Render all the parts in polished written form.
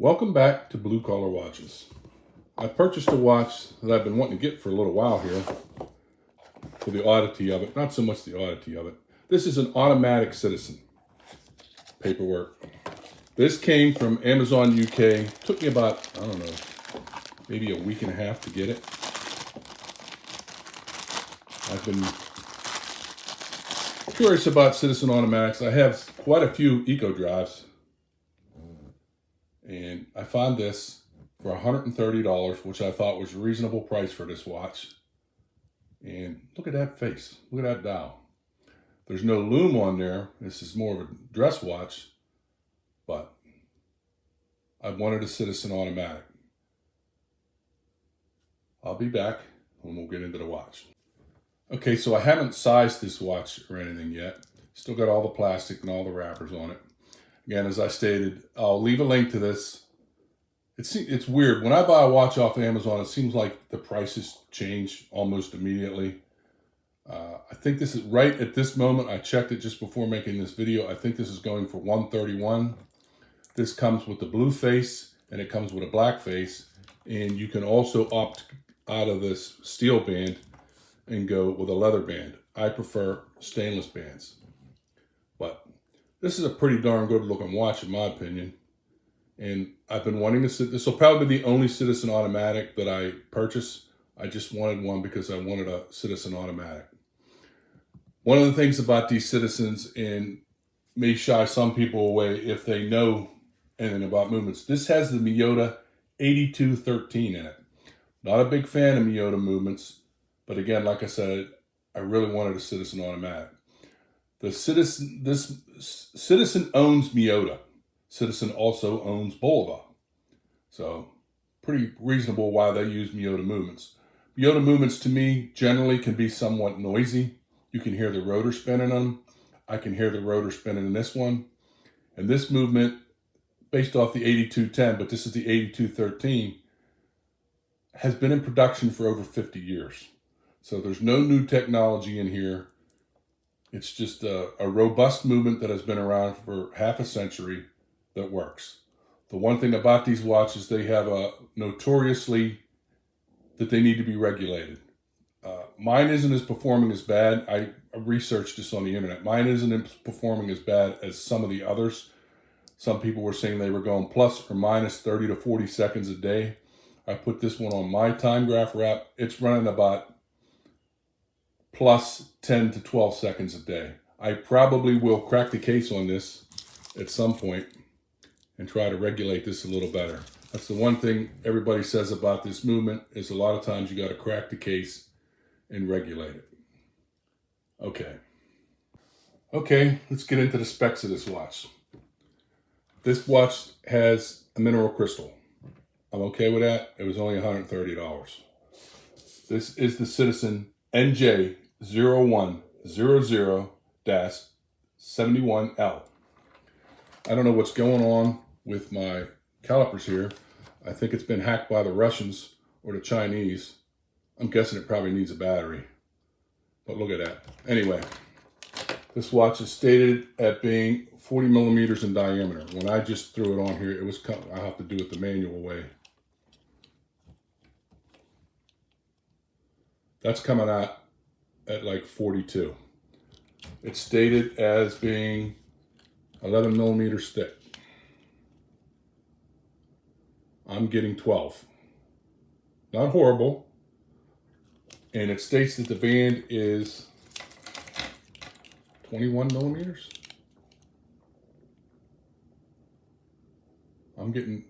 Welcome back to Blue Collar Watches. I purchased a watch that I've been wanting to get for a little while here for the oddity of it. Not so much the oddity of it. This is an automatic Citizen paperwork. This came from Amazon UK. Took me about, I don't know, maybe a week and a half to get it. I've been curious about Citizen automatics. I have quite a few Eco Drives. And I found this for $130, which I thought was a reasonable price for this watch. And look at that face. Look at that dial. There's no lume on there. This is more of a dress watch. But I wanted a Citizen automatic. I'll be back when we'll get into the watch. Okay, so I haven't sized this watch or anything yet. Still got all the plastic and all the wrappers on it. Again, as I stated, I'll leave a link to this. It's weird. When I buy a watch off of Amazon, it seems like the prices change almost immediately. I think this is right at this moment. I checked it just before making this video. I think this is going for $131. This comes with the blue face and it comes with a black face. And you can also opt out of this steel band and go with a leather band. I prefer stainless bands. But this is a pretty darn good looking watch in my opinion. And I've been wanting to this will probably be the only Citizen automatic that I purchase. I just wanted one because I wanted a Citizen automatic. One of the things about these Citizens, and may shy some people away if they know anything about movements, this has the Miyota 8213 in it. Not a big fan of Miyota movements, but again, like I said, I really wanted a Citizen automatic. This Citizen owns Miyota. Citizen also owns Bulova. So pretty reasonable why they use Miyota movements. Miyota movements to me generally can be somewhat noisy. You can hear the rotor spinning them. I can hear the rotor spinning in this one. And this movement, based off the 8210, but this is the 8213, has been in production for over 50 years. So there's no new technology in here. It's just a robust movement that has been around for half a century that works. The one thing about these watches, they have a notoriously that they need to be regulated. Mine isn't as performing as bad. I researched this on the internet. Mine isn't performing as bad as some of the others. Some people were saying they were going plus or minus 30 to 40 seconds a day. I put this one on my time graph wrap. It's running about plus 10 to 12 seconds a day. I probably will crack the case on this at some point and try to regulate this a little better. That's the one thing everybody says about this movement is a lot of times you got to crack the case and regulate it. Okay, let's get into the specs of this watch. This watch has a mineral crystal. I'm okay with that. It was only $130. This is the Citizen NJ0100-71L. I don't know what's going on with my calipers here. I think it's been hacked by the Russians or the Chinese. I'm guessing it probably needs a battery. But look at that. Anyway, this watch is stated at being 40 millimeters in diameter. When I just threw it on here, it was I have to do it the manual way. That's coming out at like 42. It's stated as being 11 millimeters thick. I'm getting 12. Not horrible. And it states that the band is 21 millimeters. I'm having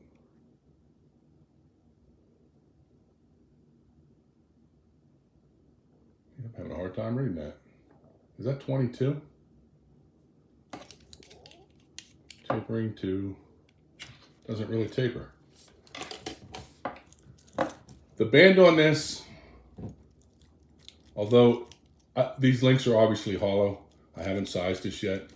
a hard time reading that. Is that 22? Tapering to, doesn't really taper. The band on this, although these links are obviously hollow, I haven't sized this yet.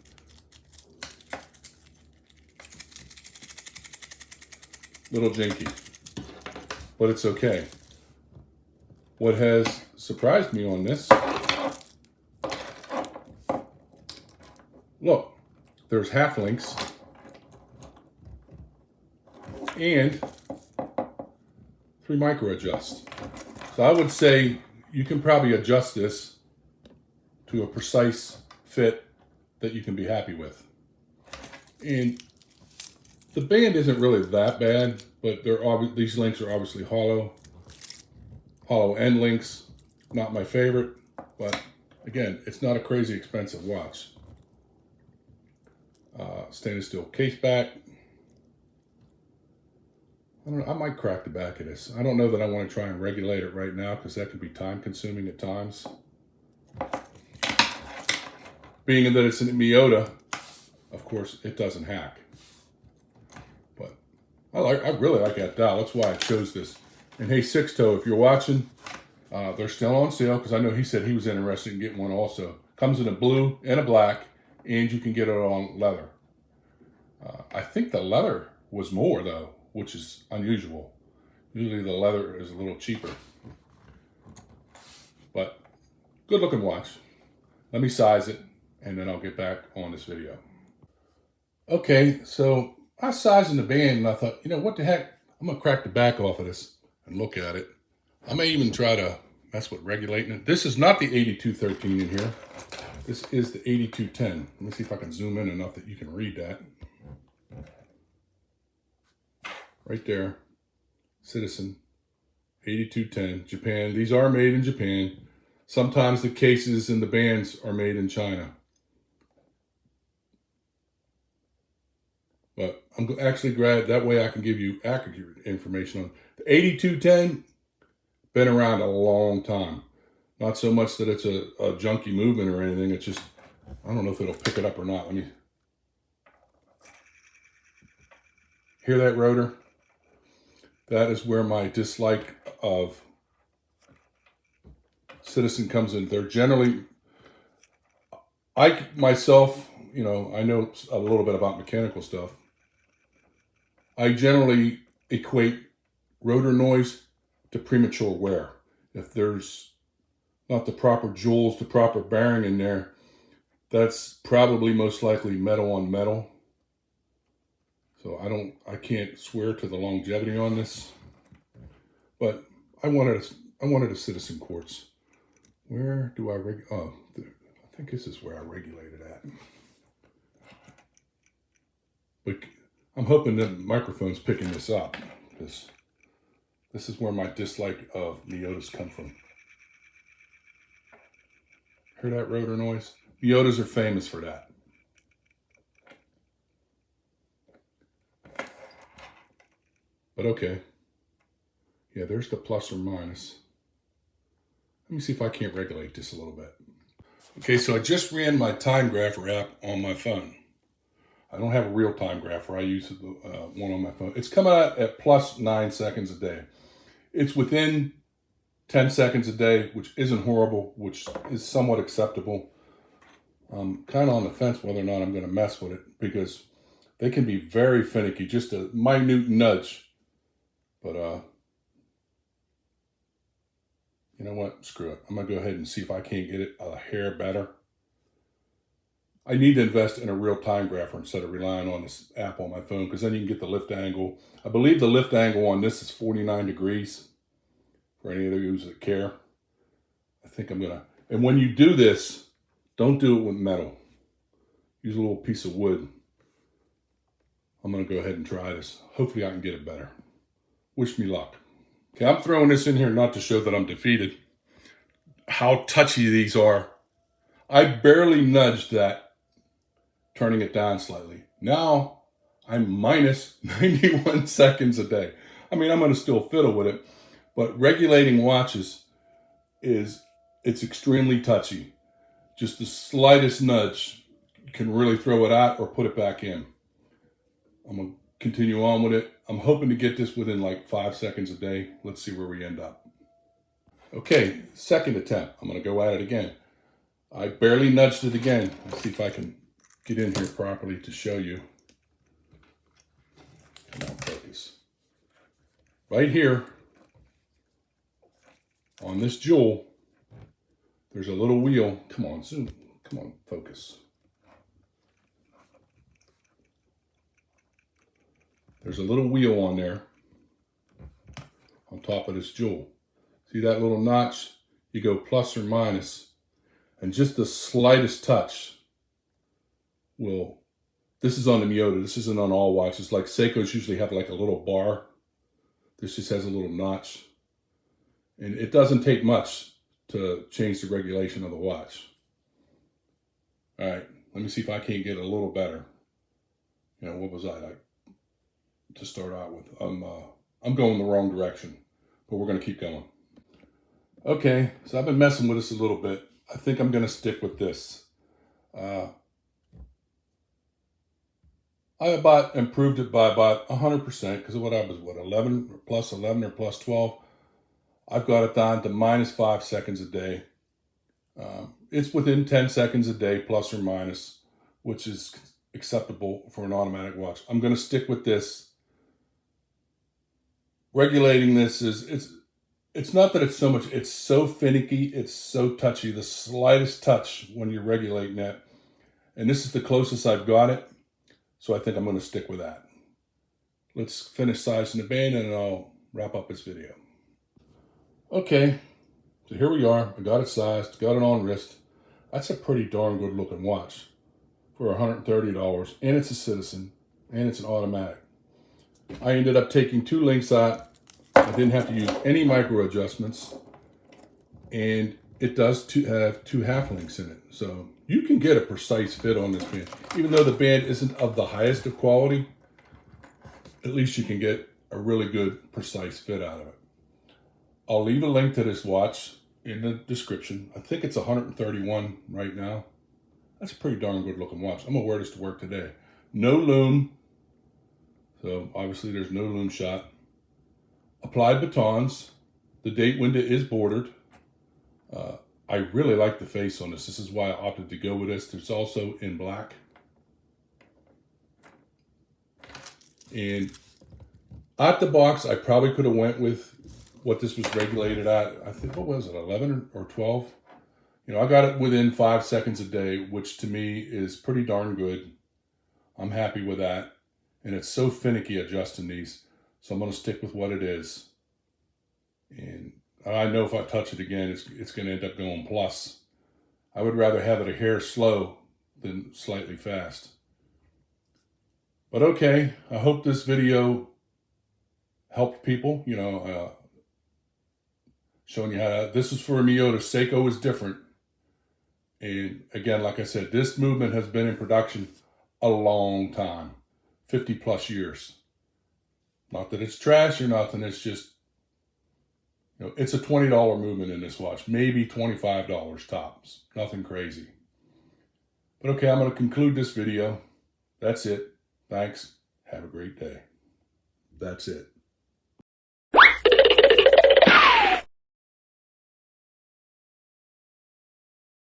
Little jinky, but it's okay. What has surprised me on this, look, there's half links and 3 micro adjust. So I would say you can probably adjust this to a precise fit that you can be happy with. And the band isn't really that bad, but these links are obviously hollow end links. Not my favorite, but again, it's not a crazy expensive watch. Stainless steel case back. I don't know, I might crack the back of this. I don't know that I want to try and regulate it right now because that can be time consuming at times. Being that it's a Miyota, of course, it doesn't hack. But I really like that dial. That's why I chose this. And hey, Six Toe, if you're watching, they're still on sale because I know he said he was interested in getting one also. Comes in a blue and a black, and you can get it on leather. I think the leather was more though, which is unusual. Usually the leather is a little cheaper. But good looking watch. Let me size it and then I'll get back on this video. Okay, so I was sizing the band and I thought, you know, what the heck? I'm gonna crack the back off of this and look at it. I may even try to mess with regulating it. This is not the 8213 in here. This is the 8210. Let me see if I can zoom in enough that you can read that. Right there, Citizen, 8210, Japan. These are made in Japan. Sometimes the cases and the bands are made in China. But I'm actually glad that way I can give you accurate information on the 8210. Been around a long time. Not so much that it's a junky movement or anything. It's just, I don't know if it'll pick it up or not. Let me hear that rotor. That is where my dislike of Citizen comes in. They're generally, I myself, you know, I know a little bit about mechanical stuff. I generally equate rotor noise to premature wear. If there's not the proper jewels, the proper bearing in there, that's probably most likely metal on metal. So I can't swear to the longevity on this, but I wanted a Citizen quartz. Where do I I think this is where I regulate it at. But I'm hoping that the microphone's picking this up because this is where my dislike of Miyotas come from. Hear that rotor noise? Miyotas are famous for that. But okay. Yeah, there's the plus or minus. Let me see if I can't regulate this a little bit. Okay, so I just ran my time grapher app on my phone. I don't have a real time grapher. I use one on my phone. It's coming out at plus 9 seconds a day. It's within 10 seconds a day, which isn't horrible, which is somewhat acceptable. I'm kind of on the fence whether or not I'm going to mess with it because they can be very finicky, just a minute nudge. But, you know what? Screw it. I'm going to go ahead and see if I can't get it a hair better. I need to invest in a real time grapher instead of relying on this app on my phone because then you can get the lift angle. I believe the lift angle on this is 49 degrees for any of you that care. I think I'm going to. And when you do this, don't do it with metal. Use a little piece of wood. I'm going to go ahead and try this. Hopefully I can get it better. Wish me luck. Okay, I'm throwing this in here not to show that I'm defeated. How touchy these are. I barely nudged that, turning it down slightly. Now I'm minus 91 seconds a day. I mean, I'm going to still fiddle with it, but regulating watches it's extremely touchy. Just the slightest nudge can really throw it out or put it back in. I'm going to continue on with it. I'm hoping to get this within like 5 seconds a day. Let's see where we end up. Okay, second attempt. I'm going to go at it again. I barely nudged it again. Let's see if I can get in here properly to show you. Come on, focus. Right here on this jewel, there's a little wheel. Come on, zoom. Come on, focus. there's a little wheel on there on top of this jewel. See that little notch? You go plus or minus, and just the slightest touch will, this is on the Miyota, this isn't on all watches. Like Seikos usually have like a little bar. This just has a little notch. And it doesn't take much to change the regulation of the watch. All right, let me see if I can't get a little better. You know, what was I like to start out with? I'm going the wrong direction, but we're gonna keep going. Okay, so I've been messing with this a little bit. I think I'm gonna stick with this. I about improved it by about 100% because what I was, 11 or plus 11 or plus 12. I've got it down to minus 5 seconds a day. It's within 10 seconds a day, plus or minus, which is acceptable for an automatic watch. I'm going to stick with this. Regulating this it's not that it's so much, it's so finicky, it's so touchy, the slightest touch when you're regulating that. And this is the closest I've got it. So I think I'm going to stick with that. Let's finish sizing the band and I'll wrap up this video. Okay, so here we are. I got it sized, got it on wrist. That's a pretty darn good looking watch for $130, and it's a Citizen, and it's an automatic. I ended up taking 2 links out. I didn't have to use any micro adjustments, and it does have 2 half links in it. So you can get a precise fit on this band. Even though the band isn't of the highest of quality, at least you can get a really good precise fit out of it. I'll leave a link to this watch in the description. I think it's $131 right now. That's a pretty darn good looking watch. I'm gonna wear this to work today. No lume, so obviously there's no lume shot. Applied batons. The date window is bordered. I really like the face on this. This is why I opted to go with this. It's also in black. And out the box, I probably could have went with what this was regulated at. I think, what was it, 11 or 12? You know, I got it within 5 seconds a day, which to me is pretty darn good. I'm happy with that. And it's so finicky adjusting these. So I'm going to stick with what it is. And I know if I touch it again, it's going to end up going plus. I would rather have it a hair slow than slightly fast. But okay, I hope this video helped people, you know, showing you how to, this is for a Miyota. Seiko is different. And again, like I said, this movement has been in production a long time, 50 plus years. Not that it's trash or nothing, it's just, you know, it's a $20 movement in this watch, maybe $25 tops, nothing crazy. But okay, I'm going to conclude this video. That's it. Thanks. Have a great day. That's it.